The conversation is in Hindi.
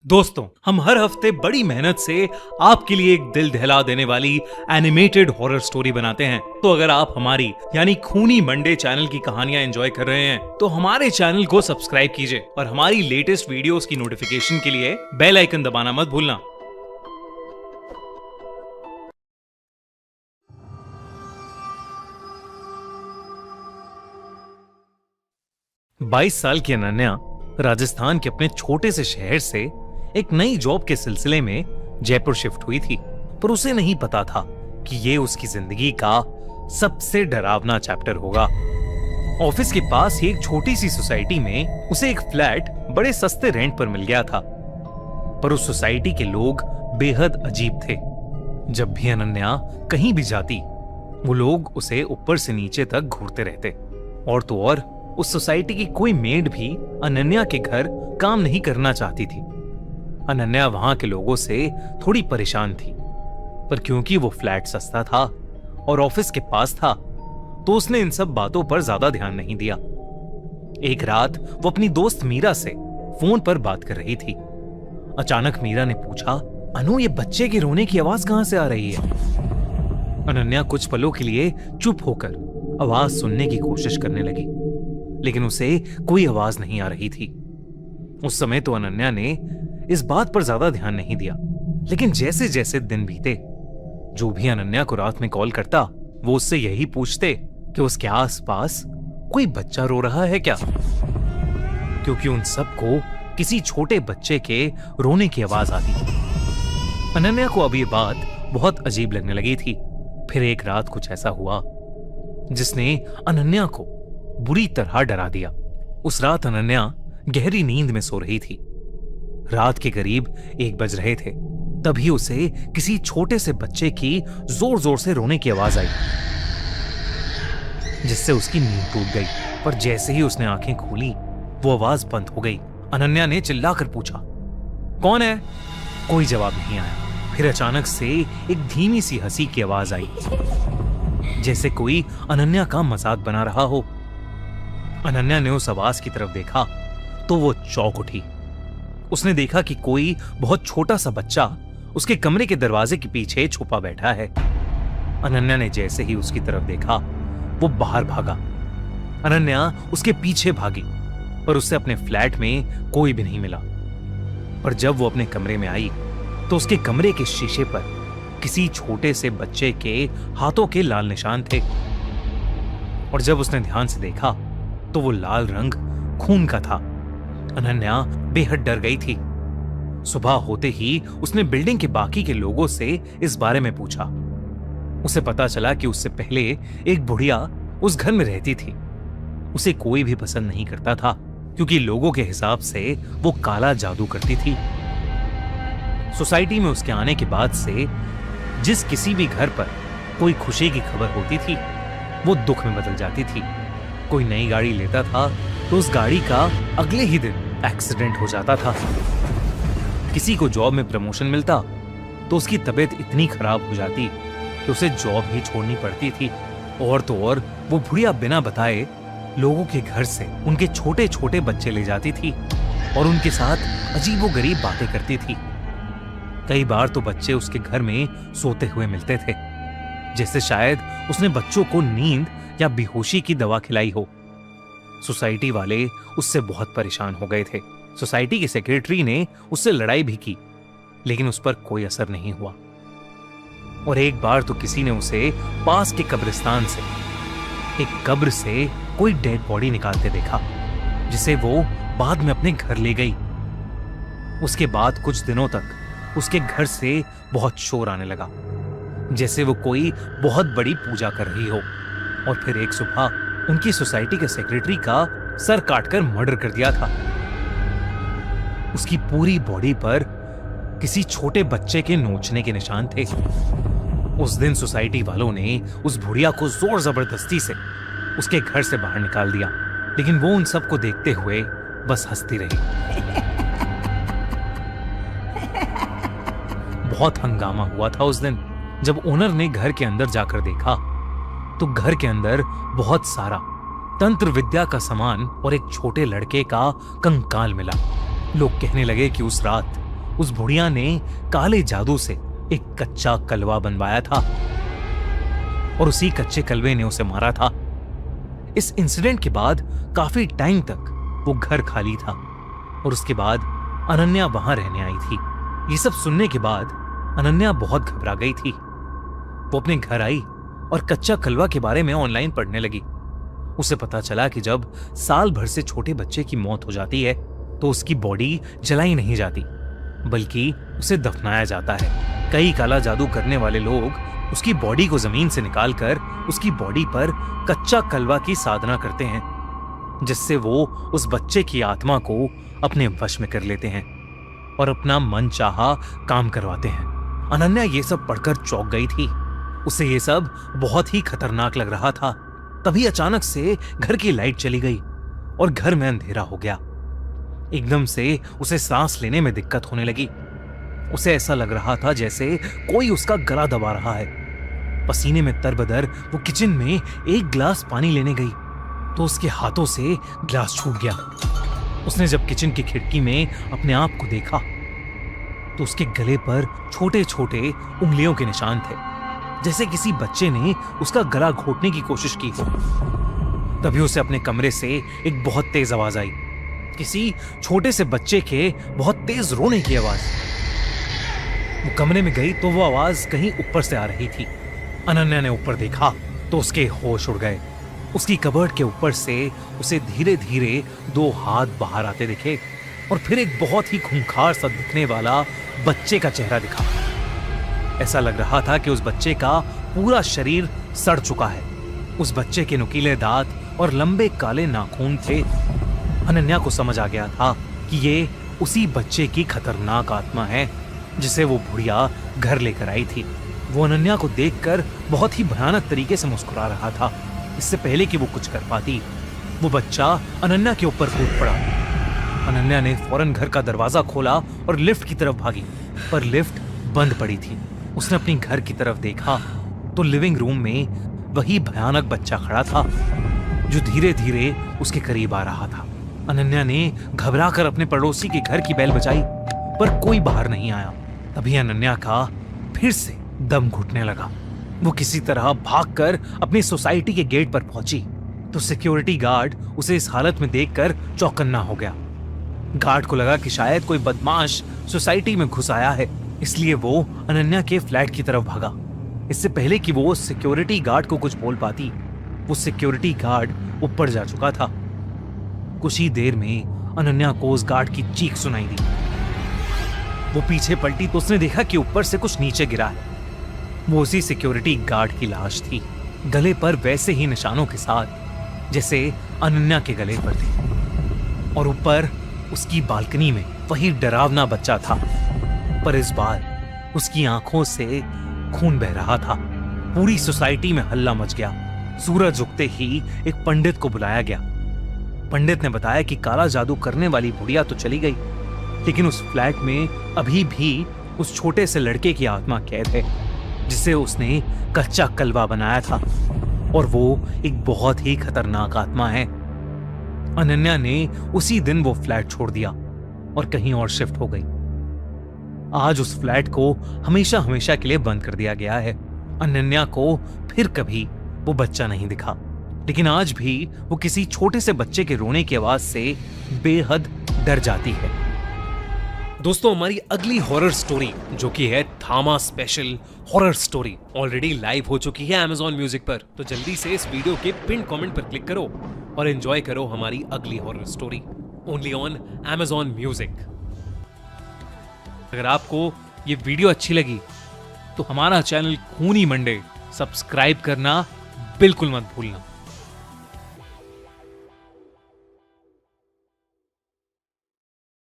दोस्तों, हम हर हफ्ते बड़ी मेहनत से आपके लिए एक दिल दहला देने वाली एनिमेटेड हॉरर स्टोरी बनाते हैं। तो अगर आप हमारी यानी खूनी मंडे चैनल की कहानियां एंजॉय कर रहे हैं तो हमारे चैनल को सब्सक्राइब कीजिए और हमारी लेटेस्ट वीडियोस की नोटिफिकेशन के लिए बेल आइकन दबाना मत भूलना। बाईस साल की अनन्या राजस्थान के अपने छोटे से शहर से एक नई जॉब के सिलसिले में जयपुर शिफ्ट हुई थी, पर उसे नहीं पता था कि ये उसकी जिंदगी का सबसे डरावना चैप्टर होगा। ऑफिस के पास ही एक छोटी सी सोसाइटी में उसे एक फ्लैट बड़े सस्ते रेंट पर मिल गया था, पर उस सोसाइटी के लोग बेहद अजीब थे। जब भी अनन्या कहीं भी जाती, वो लोग उसे ऊपर से नीचे तक घूरते रहते। और तो और उस सोसाइटी की कोई मेड भी अनन्या के घर काम नहीं करना चाहती थी। अनन्या वहां के लोगों से थोड़ी परेशान थी, पर क्योंकि वो फ्लैट सस्ता था और ऑफिस के पास था, तो उसने इन सब बातों पर ज्यादा ध्यान नहीं दिया। एक रात वो अपनी दोस्त मीरा से फोन पर बात कर रही थी। अचानक मीरा ने पूछा, अनु, ये बच्चे के रोने की आवाज कहां से आ रही है? अनन्या कुछ पलों के लिए चुप होकर आवाज सुनने की कोशिश करने लगी, लेकिन उसे कोई आवाज नहीं आ रही थी। उस समय तो अनन्या ने इस बात पर ज्यादा ध्यान नहीं दिया, लेकिन जैसे जैसे दिन बीते, जो भी अनन्या को रात में कॉल करता, वो उससे यही पूछते कि उसके आसपास कोई बच्चा रो रहा है क्या, क्योंकि उन सबको किसी छोटे बच्चे के रोने की आवाज आती थी। अनन्या को अब ये बात बहुत अजीब लगने लगी थी। फिर एक रात कुछ ऐसा हुआ जिसने अनन्या को बुरी तरह डरा दिया। उस रात अनन्या गहरी नींद में सो रही थी। रात के करीब 1 बज रहे थे, तभी उसे किसी छोटे से बच्चे की जोर जोर से रोने की आवाज आई, जिससे उसकी नींद टूट गई। पर जैसे ही उसने आंखें खोली, वो आवाज बंद हो गई। अनन्या ने चिल्लाकर पूछा, कौन है? कोई जवाब नहीं आया। फिर अचानक से एक धीमी सी हंसी की आवाज आई, जैसे कोई अनन्या का मजाक बना रहा हो। अनन्या ने उस आवाज की तरफ देखा तो वो चौंक उठी। उसने देखा कि कोई बहुत छोटा सा बच्चा उसके कमरे के दरवाजे के पीछे छुपा बैठा है। अनन्या ने जैसे ही उसकी तरफ देखा, वो बाहर भागा। अनन्या उसके पीछे भागी, पर उससे अपने फ्लैट में कोई भी नहीं मिला। पर जब वो अपने कमरे में आई, तो उसके कमरे के शीशे पर किसी छोटे से बच्चे के हाथों के लाल निशान थे। और जब उसने ध्यान से देखा, तो वो लाल रंग खून का था। अनन्या बेहद डर गई थी। सुबह होते ही उसने बिल्डिंग के बाकी के लोगों से इस बारे में पूछा। उसे पता चला कि उससे पहले एक बुढ़िया उस घर में रहती थी। उसे कोई भी पसंद नहीं करता था, क्योंकि लोगों के हिसाब से वो काला जादू करती थी। सोसाइटी में उसके आने के बाद से जिस किसी भी घर पर कोई खुशी की खबर होती थी, वो दुख में बदल जाती थी। कोई नई गाड़ी लेता था तो उस गाड़ी का अगले ही दिन एक्सीडेंट हो जाता था। किसी को जॉब में प्रमोशन मिलता तो उसकी तबीयत इतनी खराब हो जाती कि उसे जॉब ही छोड़नी पड़ती थी। और तो और वो बुढ़िया बिना बताए लोगों के घर से उनके छोटे छोटे बच्चे ले जाती थी और उनके साथ अजीबोगरीब बातें करती थी। कई बार तो बच्चे उसके घर में सोते हुए मिलते थे, जैसे शायद उसने बच्चों को नींद या बेहोशी की दवा खिलाई हो। सोसाइटी वाले उससे बहुत परेशान हो गए थे। सोसाइटी के सेक्रेटरी ने उससे लड़ाई भी की, लेकिन उस पर कोई असर नहीं हुआ। और एक बार तो किसी ने उसे पास के कब्रिस्तान से एक कब्र से कोई डेड बॉडी निकालते देखा, जिसे वो बाद में अपने घर ले गई। उसके बाद कुछ दिनों तक उसके घर से बहुत शोर आने लगा, जैसे वो कोई बहुत बड़ी पूजा कर रही हो। और फिर एक सुबह उनकी सोसाइटी के सेक्रेटरी का सर काटकर मर्डर कर दिया था। उसकी पूरी बॉडी पर किसी छोटे बच्चे के नोचने के निशान थे। उस दिन सोसाइटी वालों ने उस बुढ़िया को जोर जबरदस्ती से उसके घर से बाहर निकाल दिया, लेकिन वो उन सबको देखते हुए बस हंसती रही। बहुत हंगामा हुआ था उस दिन। जब ओनर ने घर के अंदर जाकर देखा, तो घर के अंदर बहुत सारा तंत्र विद्या का सामान और एक छोटे लड़के का कंकाल मिला। लोग कहने लगे कि उस रात उस बुढ़िया ने काले जादू से एक कच्चा कलवा बनवाया था और उसी कच्चे कलवे ने उसे मारा था। इस इंसिडेंट के बाद काफी टाइम तक वो घर खाली था और उसके बाद अनन्या वहां रहने आई थी। ये सब सुनने के बाद अनन्या बहुत घबरा गई थी। वो अपने घर आई और कच्चा कलवा के बारे में ऑनलाइन पढ़ने लगी। उसे पता चला कि जब साल भर से छोटे बच्चे की मौत हो जाती है तो उसकी बॉडी जलाई नहीं जाती बल्कि उसे दफनाया जाता है। कई काला जादू करने वाले लोग उसकी बॉडी को जमीन से निकालकर उसकी बॉडी पर कच्चा कलवा की साधना करते हैं जिससे वो उस बच्चे की आत्मा को अपने वश में कर लेते हैं और अपना मन चाहा काम करवाते हैं। अनन्या ये सब पढ़कर चौंक गई थी। उसे ये सब बहुत ही खतरनाक लग रहा था। तभी अचानक से घर की लाइट चली गई और घर में अंधेरा हो गया। एकदम से उसे सांस लेने में दिक्कत होने लगी। उसे ऐसा लग रहा था जैसे कोई उसका गला दबा रहा है। पसीने में तरबदर वो किचन में एक गिलास पानी लेने गई तो उसके हाथों से गिलास छूट गया। उसने जब किचन की खिड़की में अपने आप को देखा तो उसके गले पर छोटे छोटे उंगलियों के निशान थे, जैसे किसी बच्चे ने उसका गला घोटने की कोशिश की हो। तभी उसे अपने कमरे से एक बहुत तेज आवाज आई, किसी छोटे से बच्चे के बहुत तेज रोने की आवाज। वो कमरे में गई तो वो आवाज कहीं ऊपर से आ रही थी। अनन्या ने ऊपर देखा तो उसके होश उड़ गए। उसकी कबर्ड के ऊपर से उसे धीरे धीरे दो हाथ बाहर आते दिखे और फिर एक बहुत ही खूंखार सा दिखने वाला बच्चे का चेहरा दिखा। ऐसा लग रहा था कि उस बच्चे का पूरा शरीर सड़ चुका है। उस बच्चे के नुकीले दांत और लंबे काले नाखून थे। अनन्या को समझ आ गया था कि ये उसी बच्चे की खतरनाक आत्मा है जिसे वो बुढ़िया घर लेकर आई थी। वो अनन्या को देखकर बहुत ही भयानक तरीके से मुस्कुरा रहा था। इससे पहले कि वो कुछ कर पाती, वो बच्चा अनन्या के ऊपर कूद पड़ा। अनन्या ने फौरन घर का दरवाजा खोला और लिफ्ट की तरफ भागी, पर लिफ्ट बंद पड़ी थी। उसने अपनी घर की तरफ देखा तो लिविंग रूम में वही भयानक बच्चा खड़ा था जो धीरे धीरे उसके करीब आ रहा था। अनन्या ने घबराकर अपने पड़ोसी के घर की बेल बजाई, पर कोई बाहर नहीं आया। तभी अनन्या का फिर से दम घुटने लगा। वो किसी तरह भागकर अपनी सोसाइटी के गेट पर पहुंची तो सिक्योरिटी गार्ड उसे इस हालत में देखकर चौकन्ना हो गया। गार्ड को लगा कि शायद कोई बदमाश सोसाइटी में घुस आया है, इसलिए वो अनन्या के फ्लैट की तरफ भागा। इससे पहले कि वो सिक्योरिटी गार्ड को कुछ बोल पाती, वो सिक्योरिटी गार्ड ऊपर जा चुका था। कुछ ही देर में अनन्या को उस गार्ड की चीख सुनाई दी। वो पीछे पलटी तो उसने देखा कि ऊपर से कुछ नीचे गिरा है। वो उसी सिक्योरिटी गार्ड की लाश थी, गले पर वैसे ही निशानों के साथ जैसे अनन्या के गले पर थे। और ऊपर उसकी बालकनी में वही डरावना बच्चा था, पर इस बार उसकी आंखों से खून बह रहा था। पूरी सोसाइटी में हल्ला मच गया। सूरज उगते ही एक पंडित को बुलाया गया। पंडित ने बताया कि काला जादू करने वाली बुढ़िया तो चली गई, लेकिन उस फ्लैट में अभी भी उस छोटे से लड़के की आत्मा कैद है जिसे उसने कच्चा कलवा बनाया था, और वो एक बहुत ही खतरनाक आत्मा है। अनन्या ने उसी दिन वो फ्लैट छोड़ दिया और कहीं और शिफ्ट हो गई। आज उस फ्लैट को हमेशा हमेशा के लिए बंद कर दिया गया है। अनन्या को फिर कभी वो बच्चा नहीं दिखा, लेकिन आज भी वो किसी छोटे से बच्चे के रोने की आवाज से बेहद डर जाती है। दोस्तों, हमारी अगली हॉरर स्टोरी जो कि है थामा special horror story already live हो चुकी है Amazon म्यूजिक पर। तो जल्दी से इस वीडियो के पिन कमेंट पर क्लिक करो और एंजॉय करो हमारी अगली horror story only on Amazon music. अगर आपको ये वीडियो अच्छी लगी तो हमारा चैनल खूनी मंडे सब्सक्राइब करना बिल्कुल मत भूलना।